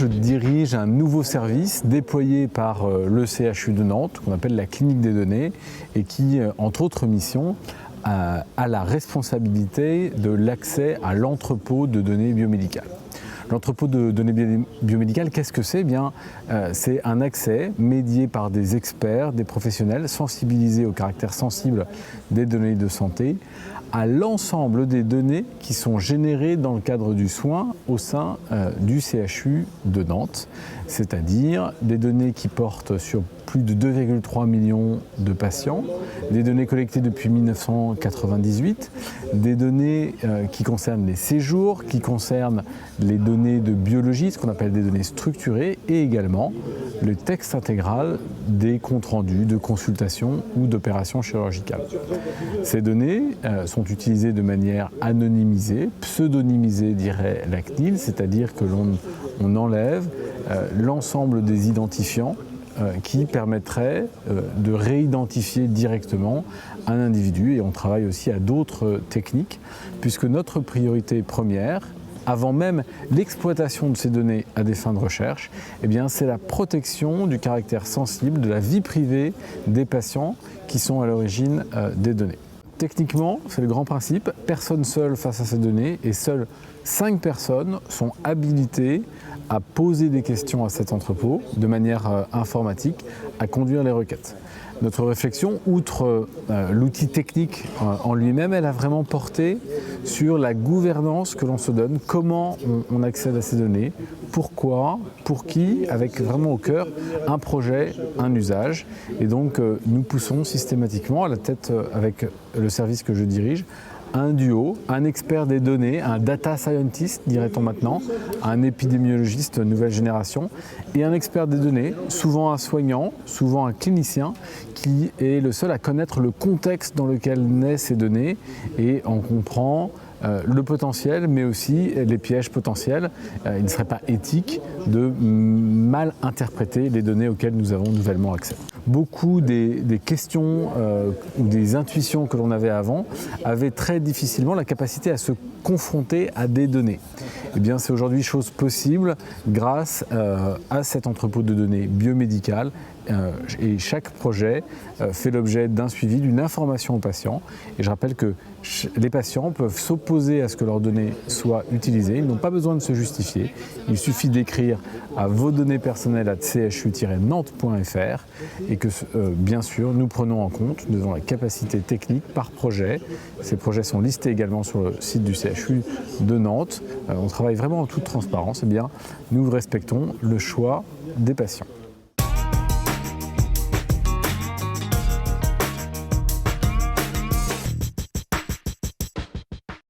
je dirige un nouveau service déployé par le CHU de Nantes, qu'on appelle la clinique des données, et qui, entre autres missions, a la responsabilité de l'accès à l'entrepôt de données biomédicales. L'entrepôt de données biomédicales, qu'est-ce que c'est? C'est un accès médié par des experts, des professionnels sensibilisés au caractère sensible des données de santé à l'ensemble des données qui sont générées dans le cadre du soin au sein du CHU de Nantes, c'est-à-dire des données qui portent sur plus de 2,3 millions de patients, des données collectées depuis 1998, des données qui concernent les séjours, qui concernent les données de biologie, ce qu'on appelle des données structurées, et également le texte intégral des comptes rendus de consultations ou d'opérations chirurgicales. Ces données sont utilisées de manière anonymisée, pseudonymisée dirait la CNIL, c'est-à-dire que l'on enlève l'ensemble des identifiants qui permettrait de réidentifier directement un individu, et on travaille aussi à d'autres techniques puisque notre priorité première, avant même l'exploitation de ces données à des fins de recherche, c'est la protection du caractère sensible de la vie privée des patients qui sont à l'origine des données. Techniquement, c'est le grand principe, personne seul face à ces données et seules 5 personnes sont habilitées à poser des questions à cet entrepôt de manière informatique, à conduire les requêtes. Notre réflexion, outre l'outil technique en lui-même, elle a vraiment porté sur la gouvernance que l'on se donne, comment on accède à ces données, pourquoi, pour qui, avec vraiment au cœur un projet, un usage. Et donc nous poussons systématiquement à la tête avec le service que je dirige, un duo, un expert des données, un data scientist, dirait-on maintenant, un épidémiologiste nouvelle génération, et un expert des données, souvent un soignant, souvent un clinicien, qui est le seul à connaître le contexte dans lequel naissent ces données et en comprend le potentiel, mais aussi les pièges potentiels. Il ne serait pas éthique de mal interpréter les données auxquelles nous avons nouvellement accès. Beaucoup des questions ou des intuitions que l'on avait avant avaient très difficilement la capacité à se confronter à des données. C'est aujourd'hui chose possible grâce à cet entrepôt de données biomédicales, et chaque projet fait l'objet d'un suivi, d'une information aux patients. Et je rappelle que les patients peuvent s'opposer à ce que leurs données soient utilisées. Ils n'ont pas besoin de se justifier. Il suffit d'écrire à vos données personnelles à chu-nantes.fr et que, bien sûr, nous prenons en compte, nous avons la capacité technique par projet. Ces projets sont listés également sur le site du CHU de Nantes. On travaille vraiment en toute transparence. Nous respectons le choix des patients.